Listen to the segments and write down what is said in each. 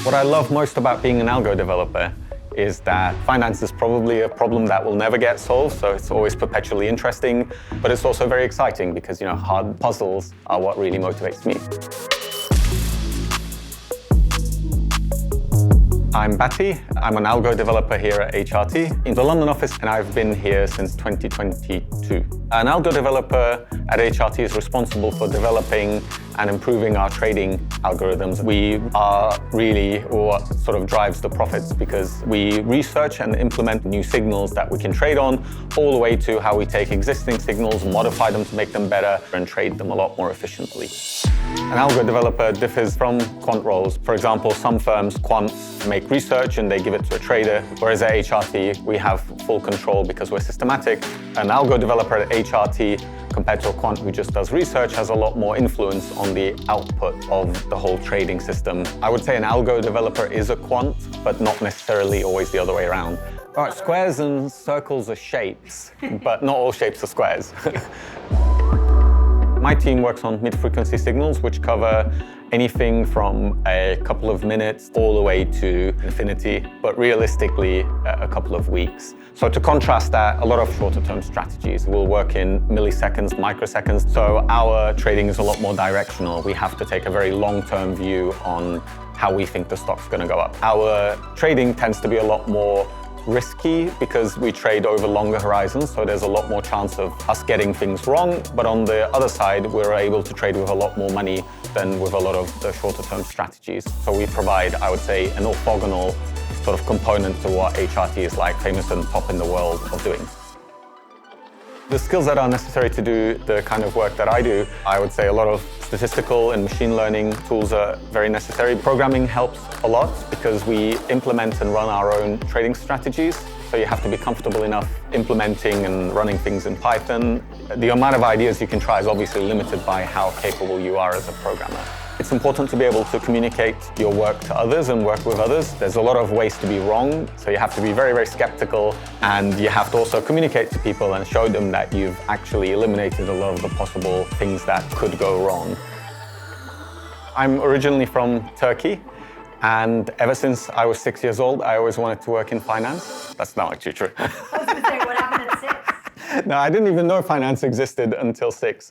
What I love most about being an algo developer is that finance is probably a problem that will never get solved, so it's always perpetually interesting, but it's also very exciting because, hard puzzles are what really motivates me. I'm Bati. I'm an algo developer here at HRT in the London office, and I've been here since 2022. An algo developer at HRT is responsible for developing and improving our trading algorithms. We are really what sort of drives the profits because we research and implement new signals that we can trade on, all the way to how we take existing signals, modify them to make them better, and trade them a lot more efficiently. An algo developer differs from quant roles. For example, some firms, quants, make research and they give it to a trader, whereas at HRT, we have full control because we're systematic. An algo developer at HRT, compared to a quant who just does research, has a lot more influence on the output of the whole trading system. I would say an algo developer is a quant, but not necessarily always the other way around. All right, squares and circles are shapes, but not all shapes are squares. My team works on mid-frequency signals, which cover anything from a couple of minutes all the way to infinity, but realistically, a couple of weeks. So to contrast that, a lot of shorter-term strategies will work in milliseconds, microseconds. So our trading is a lot more directional. We have to take a very long-term view on how we think the stock's going to go up. Our trading tends to be a lot more risky because we trade over longer horizons, so there's a lot more chance of us getting things wrong. But on the other side, we're able to trade with a lot more money than with a lot of the shorter-term strategies. So we provide, I would say, an orthogonal sort of component to what HRT is like, famous and top in the world of doing. The skills that are necessary to do the kind of work that I do, I would say a lot of statistical and machine learning tools are very necessary. Programming helps a lot because we implement and run our own trading strategies. So you have to be comfortable enough implementing and running things in Python. The amount of ideas you can try is obviously limited by how capable you are as a programmer. It's important to be able to communicate your work to others and work with others. There's a lot of ways to be wrong, so you have to be very, very skeptical, and you have to also communicate to people and show them that you've actually eliminated a lot of the possible things that could go wrong. I'm originally from Turkey, and ever since I was 6 years old, I always wanted to work in finance. That's not actually true. I was going to say, what happened at 6? No, I didn't even know finance existed until 6.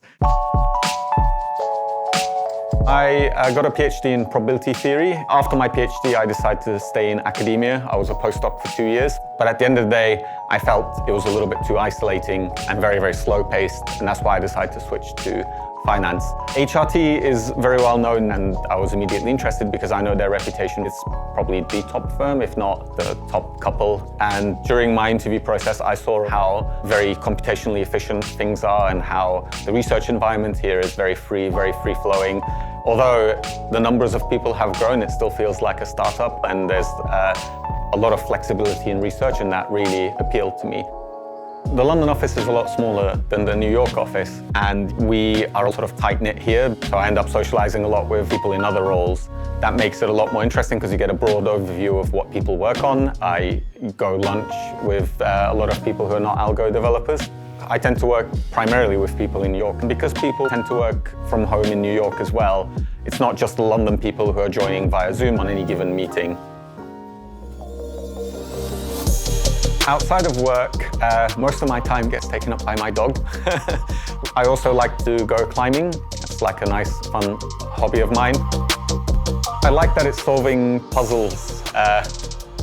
I got a PhD in probability theory. After my PhD, I decided to stay in academia. I was a postdoc for 2 years. But at the end of the day, I felt it was a little bit too isolating and very, very slow-paced. And that's why I decided to switch to finance. HRT is very well known, and I was immediately interested because I know their reputation. It's probably the top firm, if not the top couple. And during my interview process, I saw how very computationally efficient things are and how the research environment here is very free-flowing. Although the numbers of people have grown, it still feels like a startup, and there's a lot of flexibility in research, and that really appealed to me. The London office is a lot smaller than the New York office, and we are sort of tight-knit here, so I end up socializing a lot with people in other roles. That makes it a lot more interesting because you get a broad overview of what people work on. I go lunch with a lot of people who are not algo developers. I tend to work primarily with people in New York, and because people tend to work from home in New York as well, it's not just the London people who are joining via Zoom on any given meeting. Outside of work, most of my time gets taken up by my dog. I also like to go climbing. It's like a nice, fun hobby of mine. I like that it's solving puzzles.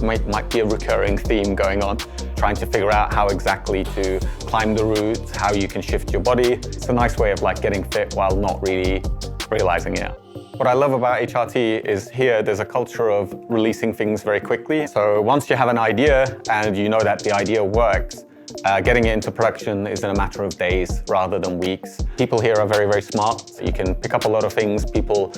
Might be a recurring theme going on. Trying to figure out how exactly to climb the route, how you can shift your body. It's a nice way of getting fit while not really realizing it. What I love about HRT is here there's a culture of releasing things very quickly. So once you have an idea and you know that the idea works, getting it into production is in a matter of days rather than weeks. People here are very, very smart. You can pick up a lot of things. People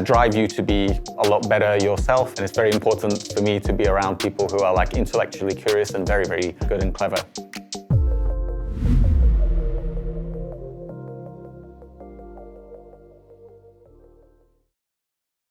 drive you to be a lot better yourself. And it's very important for me to be around people who are intellectually curious and very, very good and clever.